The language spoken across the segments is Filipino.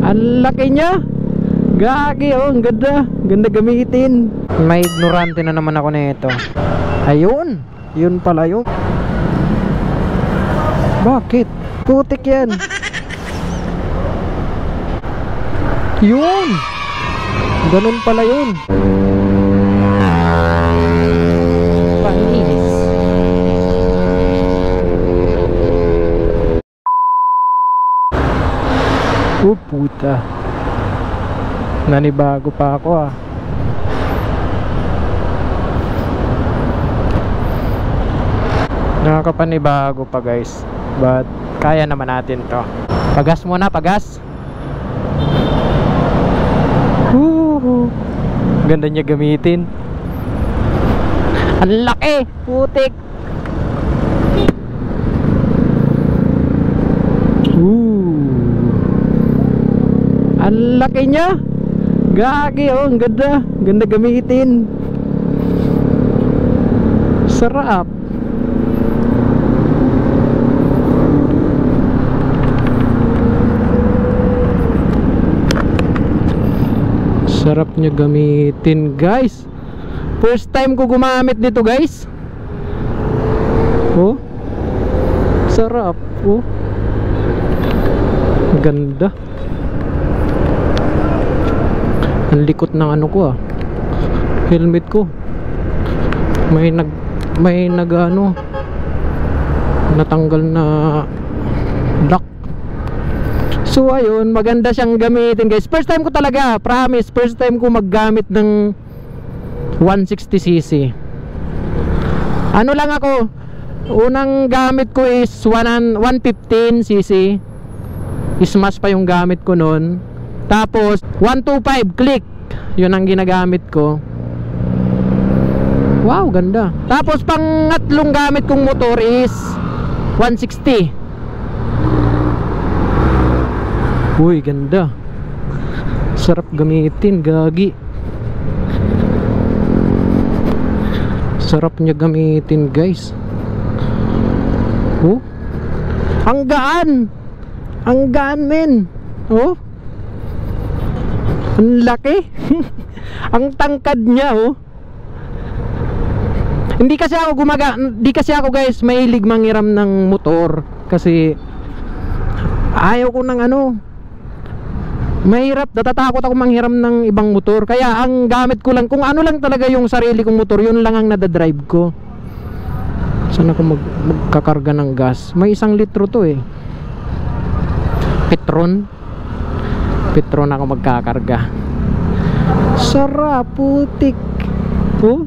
Ang laki niya. Gagi, oh, ang ganda. Ganda gamitin. May ignorante na naman ako nito. Ayun. Yun pala yun. Bakit? Putik yan. Yun. Ganun pala yun. Panis. Oh puta. Nanibago pa ako ah. Nakakapanibago pa guys. But kaya naman natin to. Pagas muna, pagas. Ganda niya gamitin. Ang laki, putik. Ang laki niya. Gagi, oh, ang ganda. Ganda gamitin. Sarap. Sarap niya gamitin guys. First time ko gumamit nito guys. Oh, sarap. Oh, ganda. Ang likot ng ano ko ah, helmet ko. May ano, natanggal na lock. So ayun, maganda siyang gamitin guys. First time ko talaga, promise, first time ko maggamit ng 160cc. Ano lang ako, unang gamit ko is 115cc. Smash pa yung gamit ko nun. Tapos 125 click, yun ang ginagamit ko. Wow, ganda. Tapos pangatlong gamit kong motor is 160. Uy, ganda. Sarap gamitin, gagi. Sarap niya gamitin guys. Oh, ang gaan. Ang gaan men. Oh, ang laki. Ang tangkad niya oh. Hindi kasi ako guys mahilig manghiram ng motor kasi ayaw ko ng ano, mahirap, natatakot ako manghiram ng ibang motor. Kaya ang gamit ko lang, kung ano lang talaga yung sarili kong motor, yun lang ang nadadrive ko. Saan ako magkakarga ng gas? May 1 litro to eh. Petron ako magkakarga. Sarap, putik. Oh,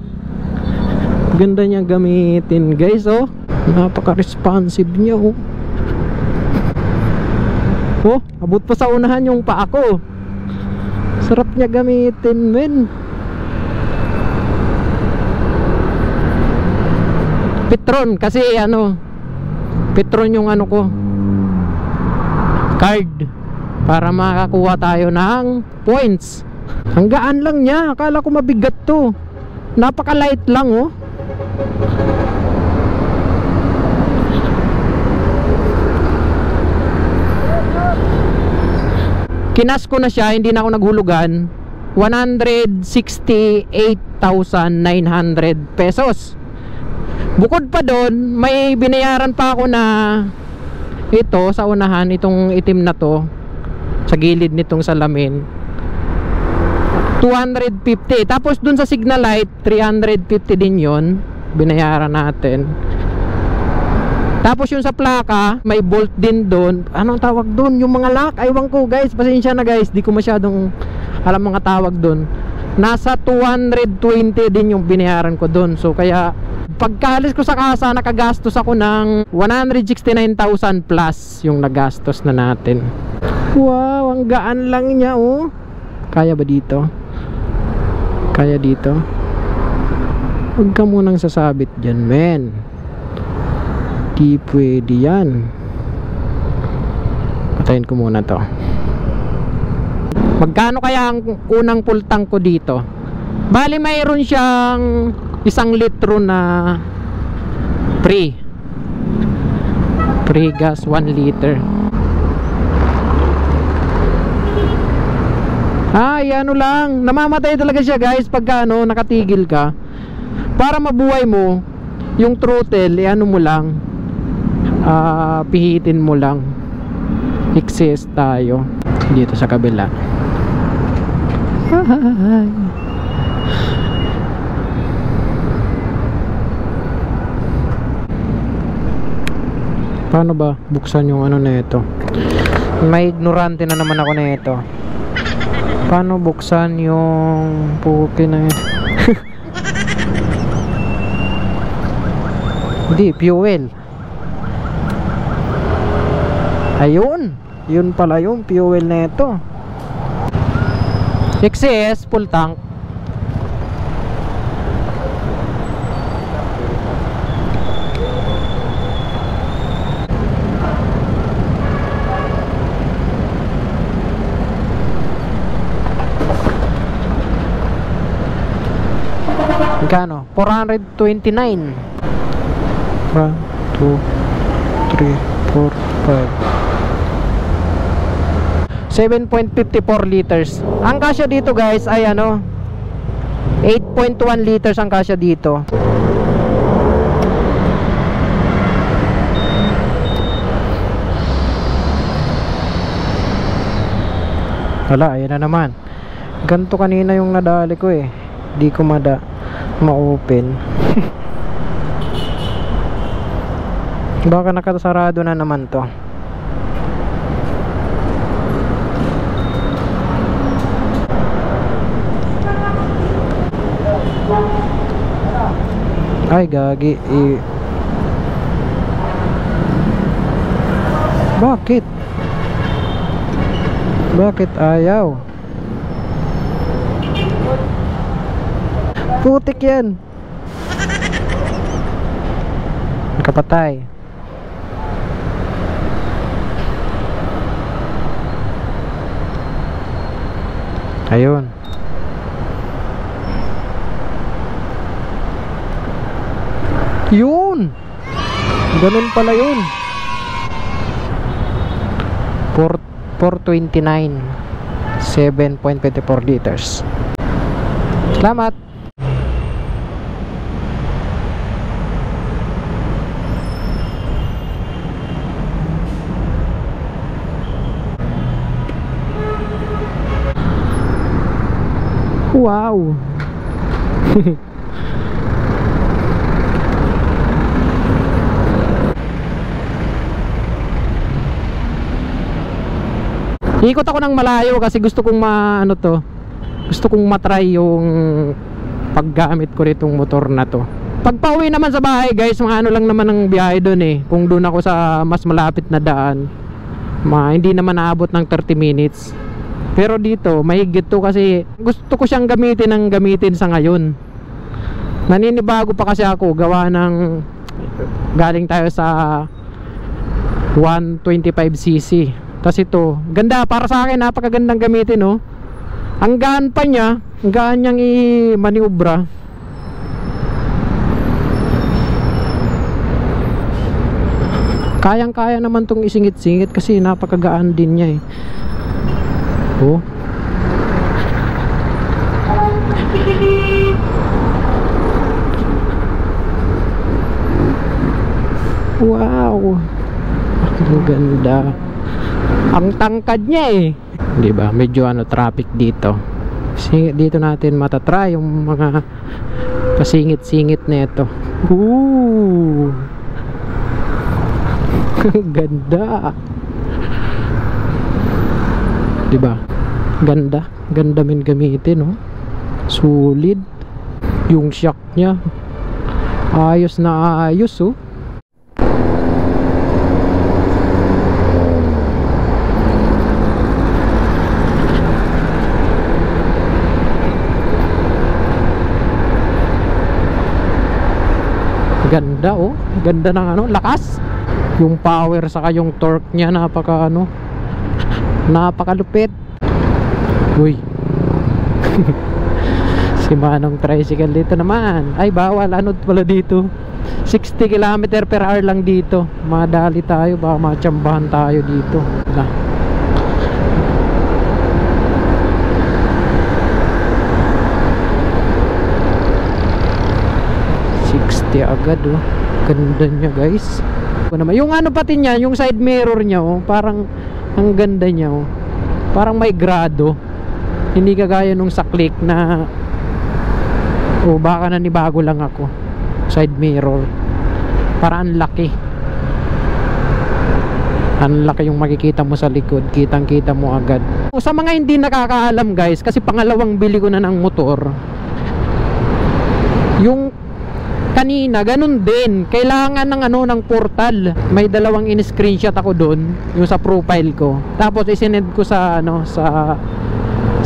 ganda niya gamitin guys. Oh, napaka-responsive niya. Oh, oh, abot pa sa unahan yung paa ko. Sarap niya gamitin men. Petron kasi ano, Petron yung ano ko, card, para makakuha tayo ng points. Ang gaan lang niya, akala ko mabigat to. Napaka-light lang oh. Kinas ko na siya, hindi na ako naghulugan. 168,900 pesos. Bukod pa doon, may binayaran pa ako na ito sa unahan, itong itim na to, sa gilid nitong salamin, 250. Tapos dun sa signal light, 350 din yon, binayaran natin. Tapos yung sa plaka, may bolt din doon. Anong tawag doon? Yung mga lock, aywan ko guys, pasensya na guys, di ko masyadong alam mga tawag doon. Nasa 220 din yung binayaran ko doon. So kaya pagkaalis ko sa kasa, nakagastos ako ng 169,000 plus yung nagastos na natin. Wow, ang gaan lang niya oh. Kaya ba dito? Kaya dito? Huwag ka munang sasabit dyan men. Di pwede yan. Patayin ko muna to. Magkano kaya ang unang full tank ko dito? Bali mayroon siyang 1 litro na free gas, 1 liter. Ay, ano lang, namamatay talaga siya guys pagka ano, nakatigil ka. Para mabuhay mo yung throttle, ano mo lang, pihitin mo lang. Exist tayo dito sa kabila. Ay. Paano ba buksan yung ano na ito? May ignorante na naman ako na ito. Paano buksan yung puki na ito? Hindi, fuel. Ayun, yun pala yung fuel na ito. XCS full tank. Magkano? 429. 1, 2, 3, 4, 5 7.54 liters. Ang kasya dito guys ay ano, 8.1 liters ang kasya dito. Wala, ayan na naman. Ganto kanina yung nadali ko eh. Di ko ma-open. Baka nakasarado na naman to. Ay gagi Bakit? Bakit ayaw? Putik yan. Nakapatay. Ayun. Yun. Ganun pala yun. 429. 7.24 liters. Salamat. Wow. Ikot ako ng malayo kasi gusto kong gusto kong matry yung paggamit ko nitong motor na to. Pag pauwi naman sa bahay guys, mga ano lang naman ang biyahe doon eh. Kung doon ako sa mas malapit na daan, hindi naman naabot ng 30 minutes. Pero dito, mahigit to kasi gusto ko siyang gamitin sa ngayon. Naninibago pa kasi ako, gawa ng galing tayo sa 125cc. Tapos ito, ganda para sa akin, napakagandang gamitin, no? Ang gaan pa niya, ang gaan niyang i-maniobra. Kayang-kaya naman tong isingit-singit kasi napakagaan din niya eh. Oh. Wow. Ang ganda. Ang tangkad niya eh. 'Di ba? Medyo traffic dito. Dito natin matatry yung mga pasingit-singit nito. Ooh. Ang ganda. Diba? Ganda min gamitin, no? Solid. Yung shock niya ayos na ayos, oh. Ganda, oh. Ganda ng lakas. Yung power saka yung torque niya napakalupit. Uy. Si Manong tricycle dito naman. Ay bawal, pala dito. 60 km/h lang dito. Madali tayo, baka matsambahan tayo dito. agad oh. Ganda niya guys. Yung ano pati niya, yung side mirror niya oh, parang ang ganda niya oh. Parang may grado. Hindi kagaya nung sa Click na oh, baka nanibago lang ako. Side mirror. Parang laki. Ang laki yung makikita mo sa likod. Kitang kita mo agad. Sa mga hindi nakakaalam guys, kasi pangalawang bili ko na ng motor, yung kanina ganun din, kailangan ng ano, ng portal. May dalawang in-screenshot ako doon, yung sa profile ko. Tapos isinend ko sa ano, sa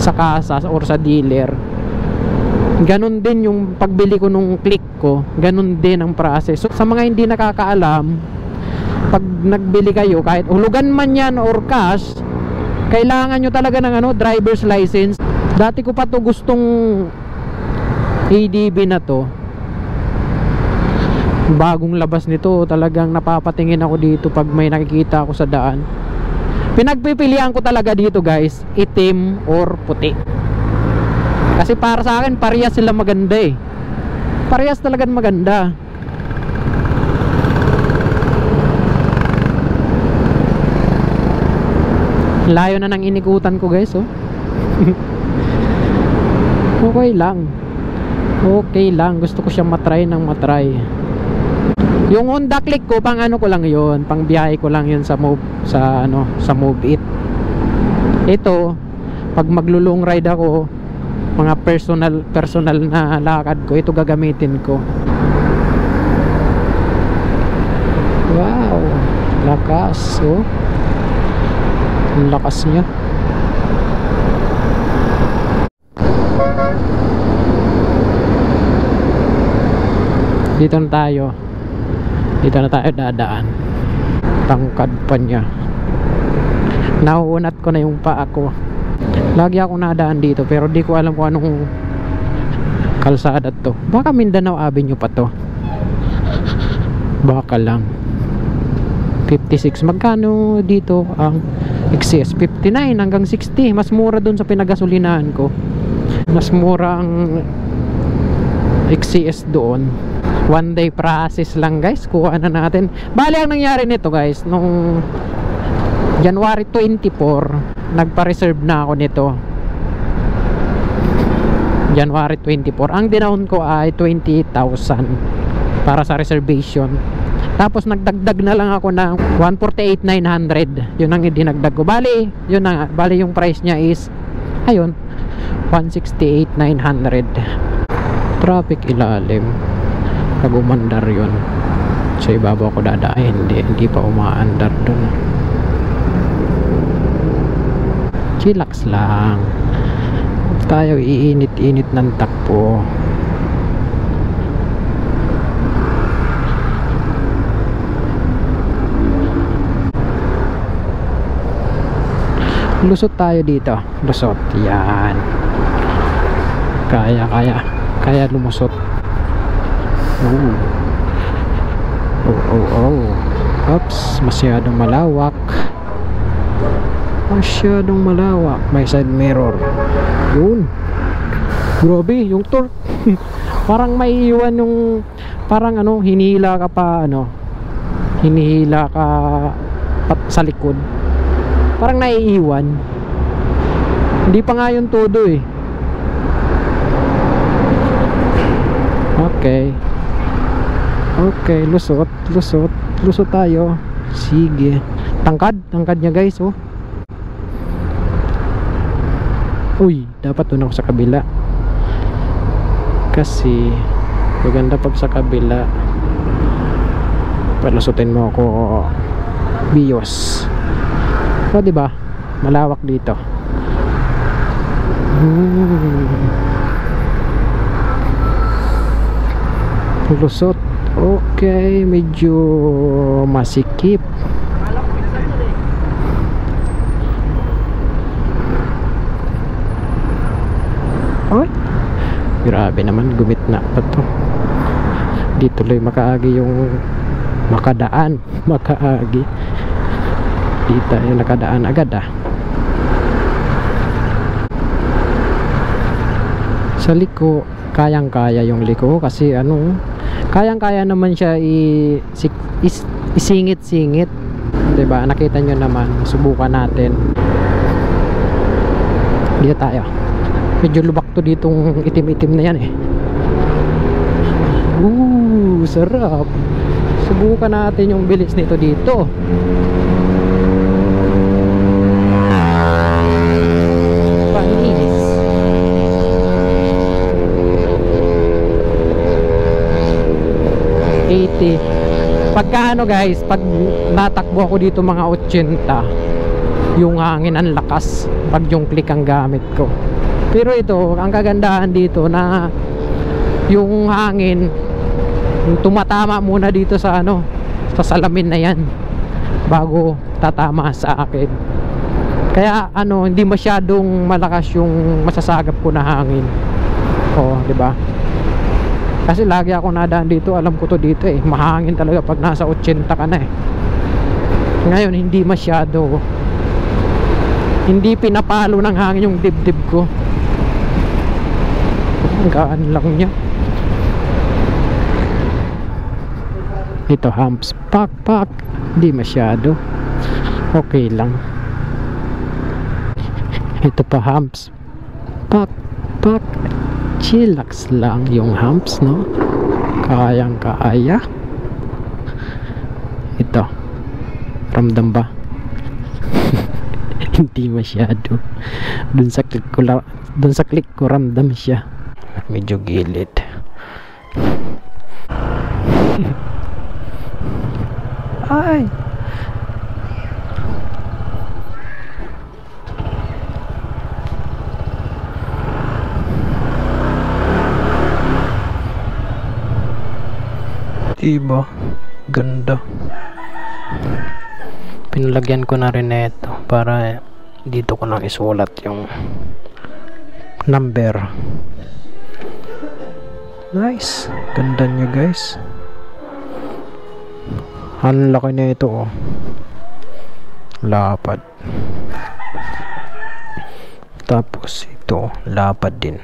kasa or sa dealer. Ganun din yung pagbili ko nung Click ko. Ganun din ang process. So, sa mga hindi nakakaalam, pag nagbili kayo, kahit hulugan man yan or cash, kailangan nyo talaga ng ano, driver's license. Dati ko pa to gustong ADB na to. Bagong labas nito, talagang napapatingin ako dito pag may nakikita ako sa daan. Pinagpipilian ko talaga dito guys, itim or puti. Kasi para sa akin, parehas sila maganda eh. Parehas talagang maganda. Layo na ng inikutan ko guys oh. Okay lang. Okay lang, gusto ko siyang matry ng matry. Yung Honda Click ko, pang ano ko lang yun, pang biyahe ko lang yun sa Move, sa ano, sa Move It. Ito, pag maglulong ride ako, mga personal na lakad ko, ito gagamitin ko. Wow, lakas oh. Ang lakas niya. Dito na tayo. Dito na tayo dadaan. Tangkad pa niya. Nauunat ko na yung paa ko. Lagi ako nadaan dito pero di ko alam kung anong kalsada to. Baka Mindanao Avenue pa to. Baka lang. 56. Magkano dito ang XCS? 59 hanggang 60. Mas mura dun sa pinagasolinahan ko. Mas mura ang XCS doon. One day process lang guys. Kuha na natin. Bali ang nangyari nito guys, nung January 24, nagpa-reserve na ako nito. January 24. Ang dinaon ko ay 28,000 para sa reservation. Tapos nagdagdag na lang ako ng 148,900. Yun ang dinagdag ko. Bali, yun na, bali yung price niya is ayun, 168,900. Traffic ilalim. Pag umandar yun, sa ibabaw ko dadaan. Hindi pa umaandar dun. Chillax lang. Tayo iinit-init ng takbo. Lusot tayo dito. Lusot. Yan. Kaya lumusot. Oh. Oops, masyadong malawak. May side mirror. Yun. Grabe, yung torque. Parang may iwan yung, parang ano, hinihila ka pa, ano, hinihila ka sa likod. Parang naiiwan. Hindi pa nga yung todo eh. Okay, lusot tayo. Sige. Tangkad niya guys oh. Uy, dapat doon ako sa kabila. Kasi maganda pag sa kabila. Palusutin mo ako bios. O diba? Malawak dito. Lusot. Okay, medyo masikip. Oy, grabe naman, gumitna pa to. Di tuloy makaagi yung makadaan. Makaagi. Di tayo nakadaan agad ah. Sa liko, kayang-kaya yung liko kasi ano, Kayang-kaya naman siya isingit-singit. 'Di ba? Nakita nyo naman. Subukan natin. Dito tayo. Medyo lubak to ditong itim-itim na yan eh. Sarap. Subukan natin yung bilis nito dito. Panis. Pagka ano guys, pag natakbo ako dito mga 80, yung hangin ang lakas pag yung click ang gamit ko. Pero ito, ang kagandahan dito na yung hangin tumatama muna dito sa ano, sa salamin na yan bago tatama sa akin. Kaya ano, hindi masyadong malakas yung masasagap ko na hangin. Di ba? Kasi lagi ako nadaan dito, alam ko to dito eh, mahangin talaga pag nasa 80 ka na eh. Ngayon hindi masyado, hindi pinapalo ng hangin yung dibdib ko. Ang gaan lang niya. Ito humps, pak, hindi masyado, okay lang. Ito pa humps, pak, chillax lang yung humps, no? Kayang kaya. Ito, ramdam ba? Hindi masyado. Dun sa click ko ramdam siya. Medyo gilid. Ay, diba? Ganda. Pinalagyan ko na rin ito para dito ko na isulat yung number. Nice. Ganda niya guys. Ang laki na ito oh. Lapad. Tapos ito lapad din.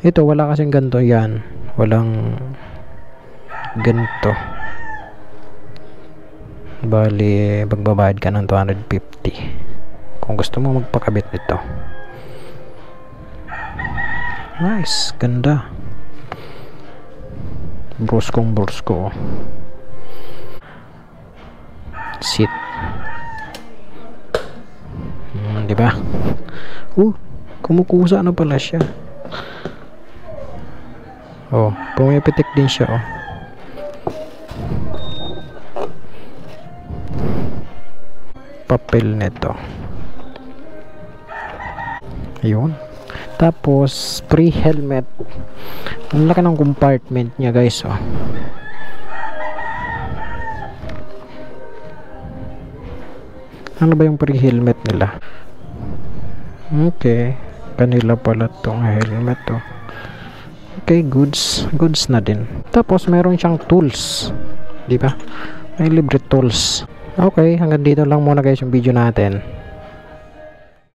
Ito wala kasing ganito yan. Walang ganito. Bali magbabayad ka ng 250 kung gusto mo magpakabit nito. Nice, ganda. Brusko. Seat. Diba? Kumukusa na pala siya. Pumipitik din siya papel nito. Ayun. Tapos pre-helmet. Ang laki ng compartment niya guys Ano ba yung pre-helmet nila? Okay, kanila pala tong helmet Okay, goods na din. Tapos meron siyang tools, di ba? May libre tools. Okay, hanggang dito lang muna guys yung video natin.